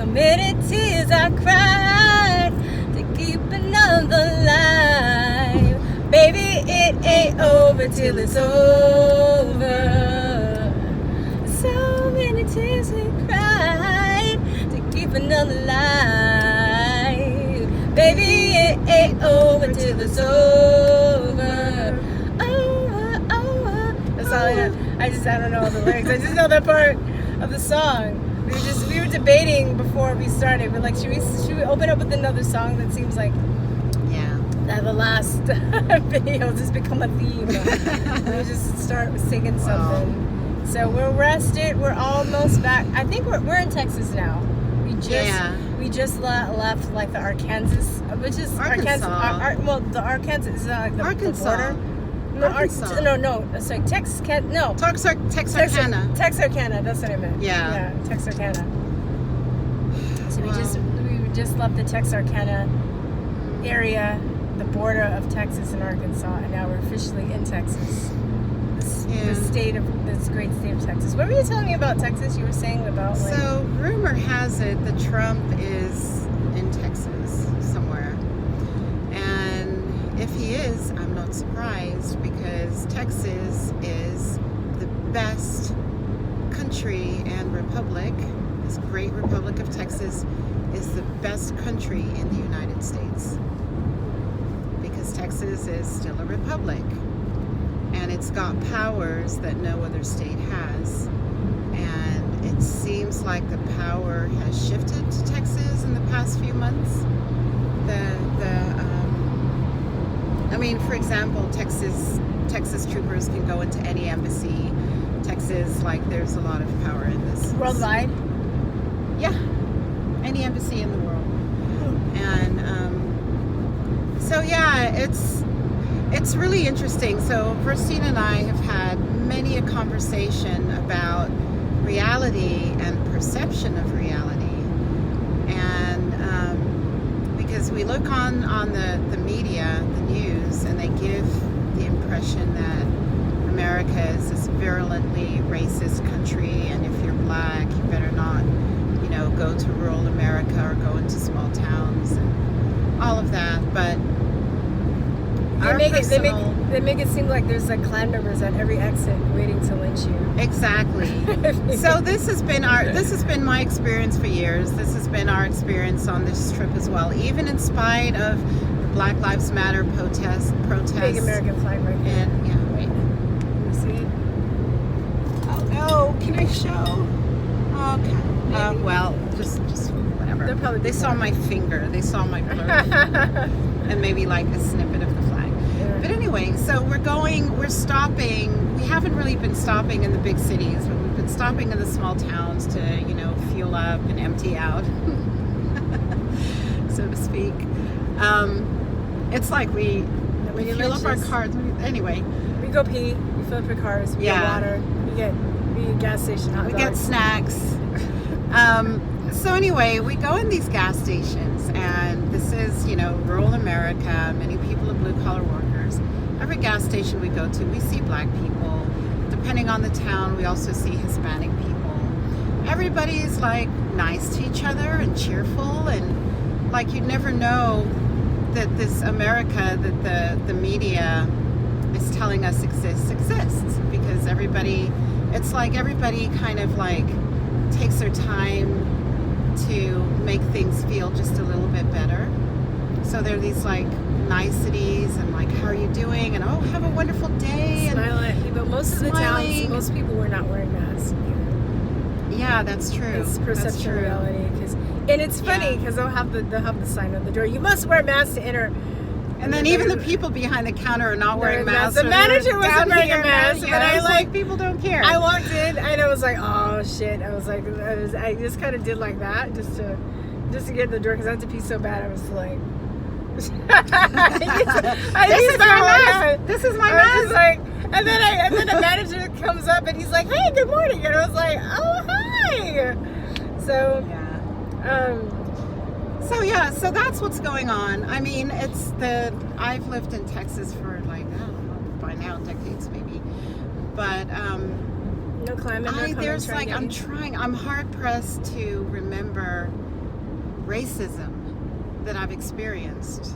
So many tears I cried to keep another life. Baby, it ain't over till it's over. So many tears we cried to keep another life. Baby, it ain't over till it's over. Over, over. That's all I know. I don't know all the lyrics. I just know that part of the song. We were debating before we started. We're like, should we open up with another song that seems like that the last video just become a theme. We just start singing something. Wow. So we're rested. We're almost back. I think we're in Texas now. We just left like the Arkansas, which is Arkansas. The Arkansas is like the border. No, sorry, Texarkana. Texarkana, that's what I meant. Yeah, Texarkana. So we just left the Texarkana area, the border of Texas and Arkansas, and now we're officially in Texas. This great state of Texas. What were you telling me about Texas? You were saying about like... So, rumor has it that Trump is in Texas somewhere. And if he is, I'm not surprised, because Texas is the best country and republic. This great Republic of Texas is the best country in the United States, because Texas is still a republic. And it's got powers that no other state has. And it seems like the power has shifted to Texas in the past few months. For example, Texas troopers can go into any embassy. Texas, like, there's a lot of power in this. Worldwide? Yeah. Any embassy in the world. And so, yeah, it's really interesting. So Verstina and I have had many a conversation about reality and perception of reality. And because we look on the media, the news, and they give the impression that America is this virulently racist country, and if you're black, you better not, go to rural America or go into small towns and all of that. But they make it seem like there's like Klan members at every exit waiting to lynch you. Exactly. So this has been my experience for years. This has been our experience on this trip as well. Even in spite of the Black Lives Matter protests. Big American flag right there. And wait. Can you see it? Oh no! Can I show? Okay. Well, just whatever. They saw my finger. They saw my blur. And maybe like a snippet of the flag. Yeah. But anyway, so we're stopping. We haven't really been stopping in the big cities, but we've been stopping in the small towns to, fuel up and empty out, so to speak. It's like we fill up our cars. Anyway. We go pee, we fill up our cars, we get water, we get gas station hot dogs. We get snacks. So anyway, we go in these gas stations, and this is, rural America. Many people are blue-collar workers. Every gas station we go to, we see black people. Depending on the town, we also see Hispanic people. Everybody is like nice to each other and cheerful, and like you'd never know that this America that the media is telling us exists, because it's like everybody kind of like takes their time to make things feel just a little bit better. So there are these like niceties and like, how are you doing? And have a wonderful day. Smile at you, but most of the towns, most people were not wearing masks. Yeah, that's true. It's perception of reality. And it's funny because they'll have the sign on the door. You must wear masks to enter. And then even the people behind the counter are not wearing masks. The manager wasn't wearing a mask, but I like people don't care. I walked in and I was like, oh shit! I just kind of did like that just to get in the door because I had to pee so bad. I was like, this is my mask. Like, and then the manager comes up and he's like, hey, good morning, and I was like, oh hi. So So that's what's going on. I mean, I've lived in Texas for like, I don't know, by now decades maybe, but no climate. I'm hard pressed to remember racism that I've experienced.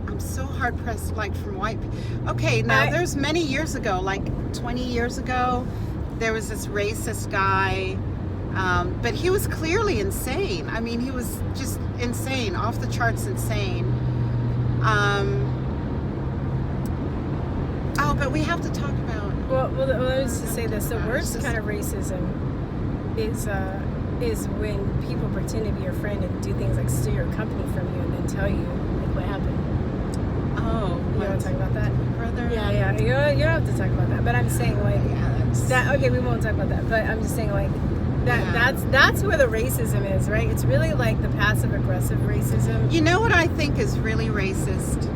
I'm so hard pressed, like from white people. Okay, now there's many years ago, like 20 years ago, there was this racist guy, but he was clearly insane. I mean, he was just insane, off the charts insane. Oh, but we have to talk about. Well, let me just say this: the worst kind of racism is when people pretend to be your friend and do things like steal your company from you and then tell you like what happened. Oh, You want to talk about that? brother? Yeah. You don't have to talk about that. But I'm saying like that. Okay, we won't talk about that. But I'm just saying like that. That's where the racism is, right? It's really like the passive aggressive racism. You know what I think is really racist?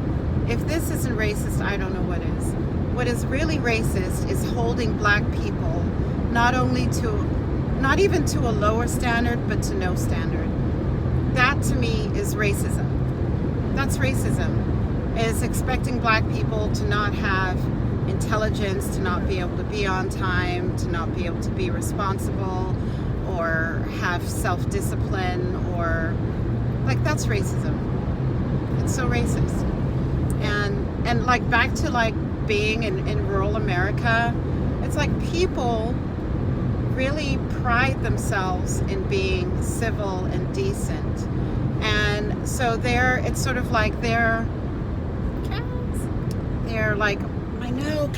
If this isn't racist, I don't know what is. What is really racist is holding black people not even to a lower standard, but to no standard. That to me is racism. That's racism. Is expecting black people to not have intelligence, to not be able to be on time, to not be able to be responsible, or have self-discipline, or like that's racism. It's so racist. And like back to like being in rural America, it's like people really pride themselves in being civil and decent, and so it's sort of like they're like, I know